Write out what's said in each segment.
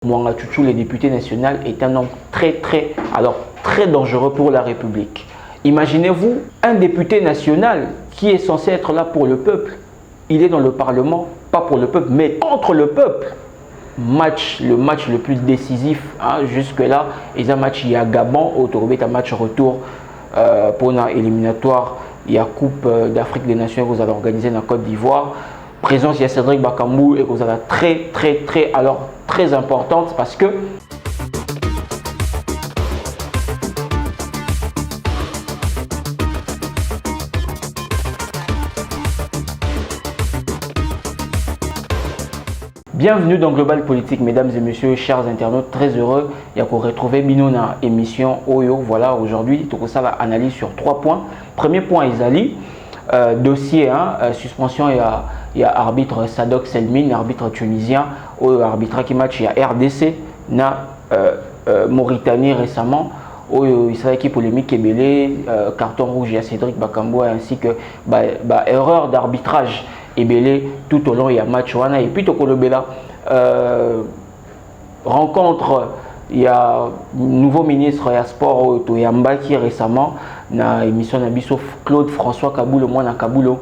Mwanga Chouchou, le député national, est un homme très dangereux pour la République. Imaginez-vous un député national qui est censé être là pour le peuple. Il est dans le Parlement, pas pour le peuple, mais contre le peuple. Le match le plus décisif, hein, jusque-là, il y a un match il y a Gabon, un match retour pour une éliminatoire. Il y a Coupe d'Afrique des Nations que vous allez organiser dans la Côte d'Ivoire. Présence, il y a Cédric Bakambu et que vous allez très importante parce que bienvenue dans Global Politique, mesdames et messieurs, chers internautes, très heureux de vous retrouver dans émission Oyo. Voilà, aujourd'hui, tout ça va analyse sur 3 points. Premier point, Isali, dossier, hein, suspension, il y a arbitre Sadok Selmine, arbitre tunisien, arbitre qui match, il y a RDC, Mauritanie récemment. Il s'agit qui polémique et carton rouge, il y a Cédric Bakambu ainsi que erreur d'arbitrage et tout au long il y a match et puis Tokolobela rencontre, il y a nouveau ministre ya sport Toyamba qui récemment na émission na biso Claude François Kaboulo moi na Kaboulo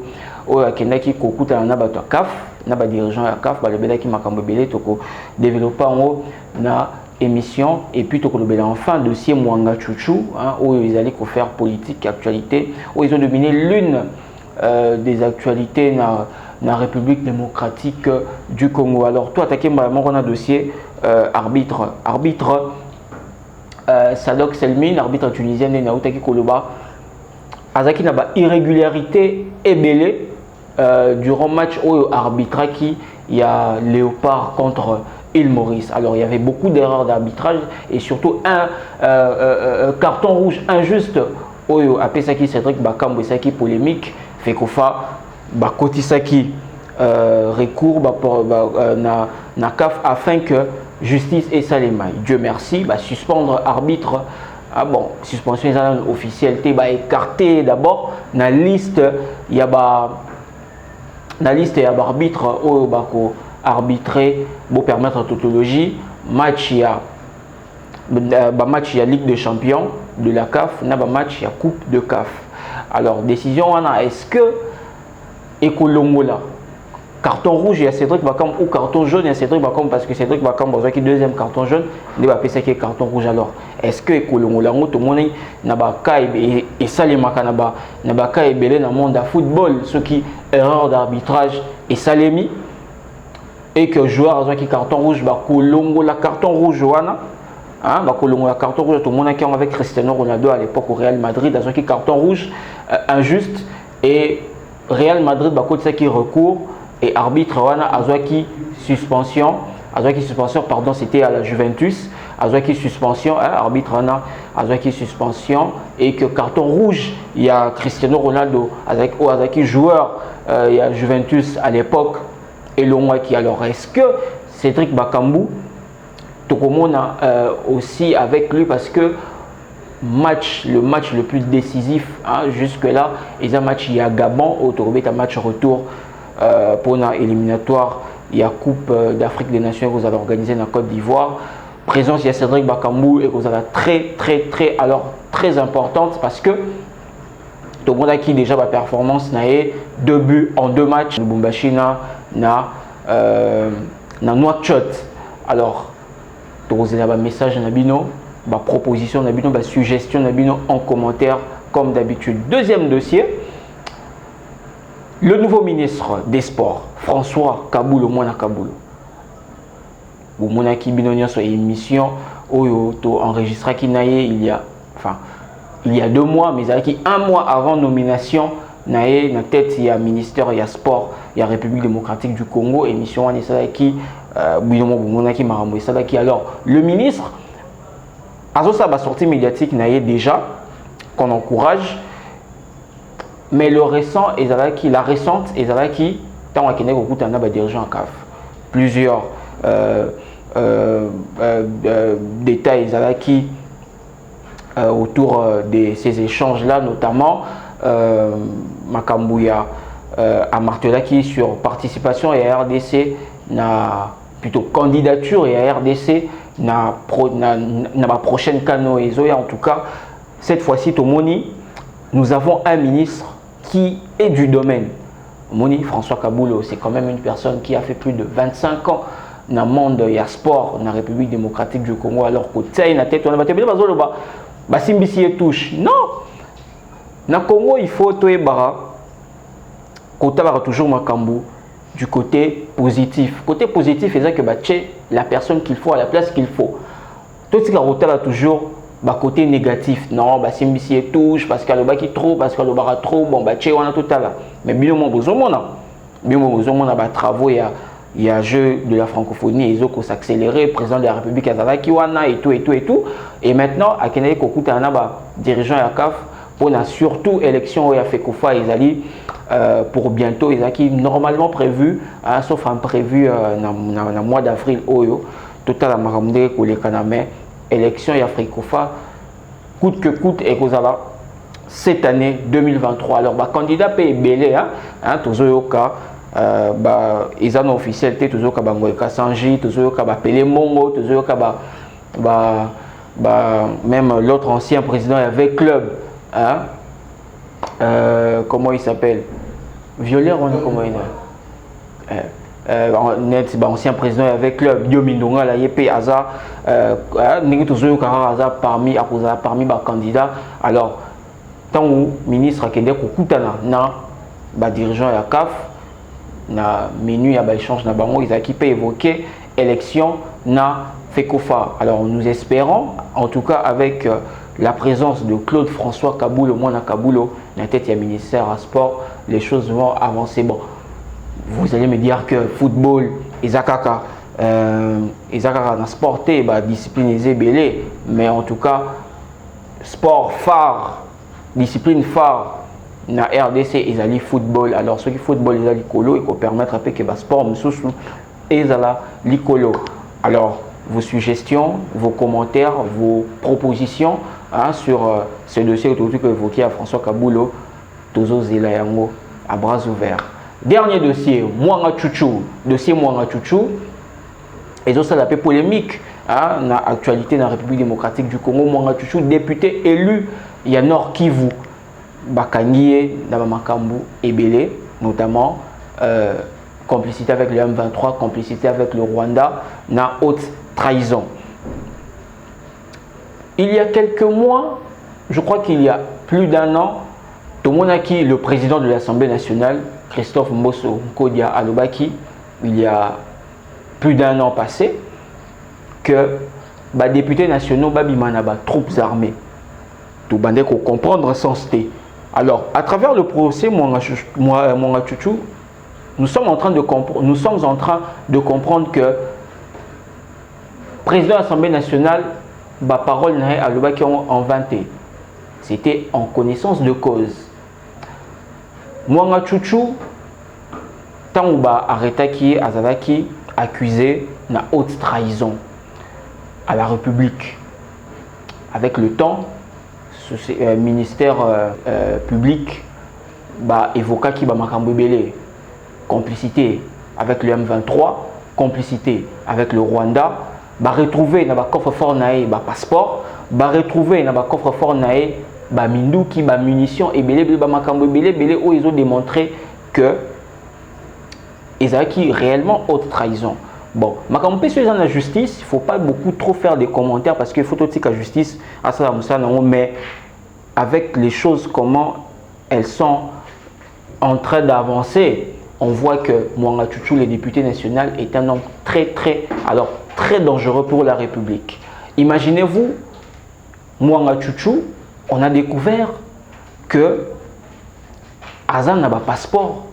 akendaki kokuta na bato CAF na ba dirigeant ya CAF balobelaki makambo belé toko développer en na émission et puis Tokolobela enfin dossier Mwanga Chouchou, hein, où ils allaient faire politique actualité, où ils ont dominé l'une des actualités dans la République démocratique du Congo. Alors toi attaqué on a dossier arbitre Sadok Selmine, arbitre tunisien de Naoutaki Koloba azaki na ba irrégularité ébélé durant match où arbitre qui il y a Léopard contre Île Maurice. Alors il y avait beaucoup d'erreurs d'arbitrage et surtout un carton rouge injuste où Apesaki Cédric Bakambu Saki polémique fait qu'on fa Bakotisaki recours na CAF afin que justice et Salemai. Dieu merci, suspendre arbitre. Ah bon, suspension officielle, écarté d'abord na liste il y a arbitre au arbitrer pour permettre tautologie match il y a Ligue des Champions de la CAF na match il y a Coupe de CAF. Alors décision est-ce que Ekolongola carton rouge il y a Cédric Bakambu ou carton jaune il y a Cédric Bakambu parce que Cédric Bakambu qui deuxième carton jaune il va passer qui carton rouge. Alors est-ce que Ekolongola tout le monde na ba kai et salemaka na ba kai belé dans monde de football ce qui erreur d'arbitrage et salemi et que joueur a qui carton rouge Kolongola carton rouge wana hein Kolongola carton rouge tout le monde qui avec Cristiano Ronaldo à l'époque au Real Madrid dans qui carton rouge injuste et Real Madrid côté qui recourt et arbitre wana azwaki suspension pardon c'était à la Juventus azwaki suspension hein, arbitre wana azwaki suspension et que carton rouge il y a Cristiano Ronaldo azwaki joueur il y a Juventus à l'époque et Longwaki. Alors est-ce que Cédric Bakambu tokomona aussi avec lui parce que le match le plus décisif, hein, jusque-là, il y a un match il y a Gabon, un match retour pour une éliminatoire, il y a Coupe d'Afrique des Nations que vous allez organiser dans la Côte d'Ivoire. Présence, il y a Cédric Bakambu et que vous allez très importante parce que tout le monde a qui déjà ma performance, 2 buts en 2 matchs, Lubumbashi na Nouakchott. Alors, vous avez un message na bino. Proposition, suggestion en commentaire comme d'habitude. Deuxième dossier, le nouveau ministre des Sports, François Kaboulo, Mwana Kaboulo. Mwana qui binonia sur émission enregistré il y a 2 mois, mais avec 1 mois avant nomination, naé na tête il y a ministère il y a sport, il y a République démocratique du Congo, émission qui alors le ministre ça va sortir médiatique déjà qu'on encourage, mais la récente qui tant à Kenya beaucoup de dirigeants en CAF plusieurs détails qui autour de ces échanges là notamment Makambuya à Martelaki sur participation et RDC na plutôt candidature et à RDC na prochaine cano et en tout cas cette fois-ci Tomoni nous avons un ministre qui est du domaine. Moni François Kaboulo, c'est quand même une personne qui a fait plus de 25 ans dans le monde et sport dans la République démocratique du Congo, alors que tu na tête on a bah simbisi touche. Non. Na Congo, il faut tout bara côté toujours makambu du côté positif. Côté positif, c'est que bah la personne qu'il faut à la place qu'il faut. Tout ce qui a toujours bah côté négatif. Non, bah simbisi touche parce qu'elle qui trop, parce qu'elle bara trop, bon bah on a tout à l'heure. Mais bien au besoin on a bah travaux il y a jeu de la francophonie ils ont s'accélérer président de la République Azalaki wana et tout et maintenant à Kenya kokuta na ba dirigeant ya CAF pour na surtout élection ya Fekofa Ezali pour bientôt Ezaki normalement prévu sauf imprévu na mois d'avril oyo total amaramde ko le kaname élection ya Fekofa coûte que coûte et kozala cette année 2023. Alors bah candidat peut belé tozoyoka ils ont officiel toujours Kabangoeka Sanji toujours Kabapele Mongo toujours même l'autre ancien président avait club comment il s'appelle Violeur on comment il est ancien président avec club Diomindonga la YP Aza ningi toujours Aza parmi candidats. Alors tant où ministre a kende kokutana na dirigeant ya CAF na menu ya échange na bango ils qui peut évoquer élection na Fekofa. Alors nous espérons en tout cas avec la présence de Claude François Kaboulo Mwana Kaboulo na tête du ministère à sport les choses vont avancer. Bon vous allez me dire que football Izakaka na sporté bah disciplinisé belé mais en tout cas sport phare discipline phare na RDC ezali football. Alors ceux qui football ezali likolo et permettre un peu que sport mususu ezala likolo. Alors vos suggestions, vos commentaires, vos propositions sur ce dossier autour que évoqué à François Kaboulo tozo zela yango à bras ouverts. Dernier dossier Mwanga Chouchou, dossier Mwanga Chouchou et ça la polémique na actualité dans la République démocratique du Congo. Mwanga Chouchou député élu il y a Nord Kivu Bakangié Nabamakambu Ebele, notamment complicité avec le M23, complicité avec le Rwanda, na haute trahison. Il y a quelques mois, je crois qu'il y a plus d'un an, Tomonaki, le président de l'Assemblée nationale, Christophe Mbosso Nkodia Alobaki, il y a plus d'un an passé, que les députés nationaux Babimanaba, troupes armées, tout bandé qu'on comprendre sens T. Alors, à travers le procès Mwanga Chouchou, nous sommes en train de comprendre que le président de l'Assemblée nationale, la parole à l'Obaki ont inventé. C'était en connaissance de cause. Mwanga Chouchou, tant ou arrêté Azalaki, accusé de haute trahison à la République. Avec le temps, ce ministère public évoqua qui Belé, complicité avec le M23, complicité avec le Rwanda, retrouver dans le coffre fort naé passeport, retrouver dans le coffre fort naé Minduki, munitions et belé où ils ont démontré que ils ont acquis réellement haute trahison. Bon, mais sur la justice, il ne faut pas beaucoup trop faire des commentaires parce qu'il faut aussi que la justice, mais avec les choses, comment elles sont en train d'avancer, on voit que Mwanga Chouchou, le député national, est un homme très dangereux pour la République. Imaginez-vous, Mwanga Chouchou, on a découvert que Azan n'a pas de passeport.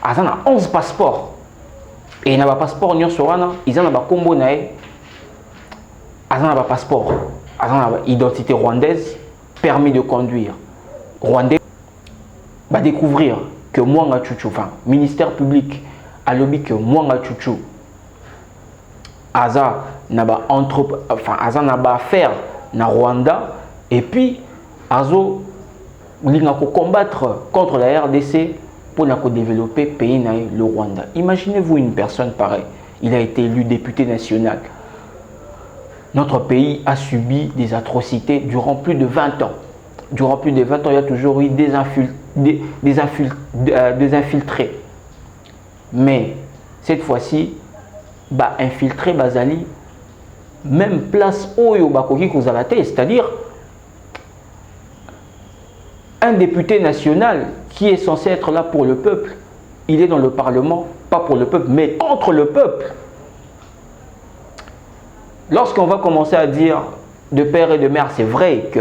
Azan a 11 passeports. Et il n'a pas de passeport, ils ont un combo. Azan n'a pas de passeport. Azan a une identité rwandaise, permis de conduire. Rwandais va découvrir que Mwanga Chouchou, enfin, ministère public, a lobby que Mwanga Chouchou, Azan n'a pas affaire na Rwanda, et puis Azo il a combattre contre la RDC pour développer le pays le Rwanda. Imaginez-vous une personne pareille. il a été élu député national. Notre pays a subi des atrocités durant plus de 20 ans. Durant plus de 20 ans, il y a toujours eu des infiltrés. Mais cette fois-ci, infiltré Bazali, même place Oyo Bakoki Kozalate, c'est-à-dire un député national qui est censé être là pour le peuple, il est dans le Parlement, pas pour le peuple, mais contre le peuple. Lorsqu'on va commencer à dire de père et de mère, c'est vrai que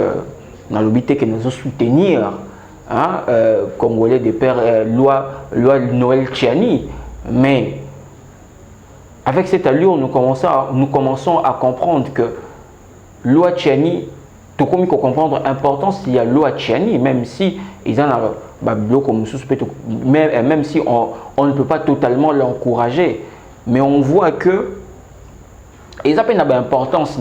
dans l'obité que nous soutenir, Congolais de père, loi Noël Tchiani, mais avec cette allure, nous commençons à comprendre que loi Tchiani, tout comme il faut comprendre l'importance il y a loi Tchiani, même si ils en même si on ne peut pas totalement l'encourager, mais on voit que ils ont une importance.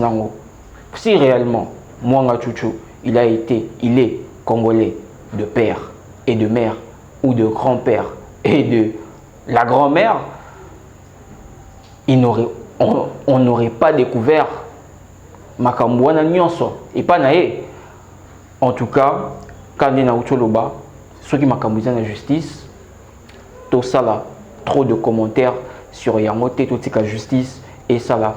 Si réellement, Mwanga Chouchou, il est Congolais de père et de mère, ou de grand-père et de la grand-mère, on n'aurait pas découvert Makambouana Nyonso. Et pas naé. En tout cas, quand on est dans Ucholoba, ceux qui Makambouana la justice, tout ça là, trop de commentaires sur Yangote, tout la justice, et ça là,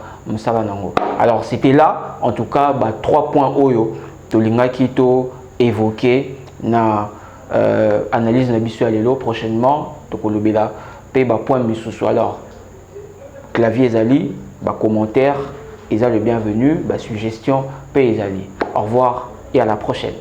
alors c'était là, en tout cas, 3 points Oyo, Tolinga Kito évoqué na analyse na biso alelo prochainement, tokolobela pe point misusu. Alors clavier ezali, commentaire, ils ont le bienvenu, suggestion pe ezali. Au revoir et à la prochaine.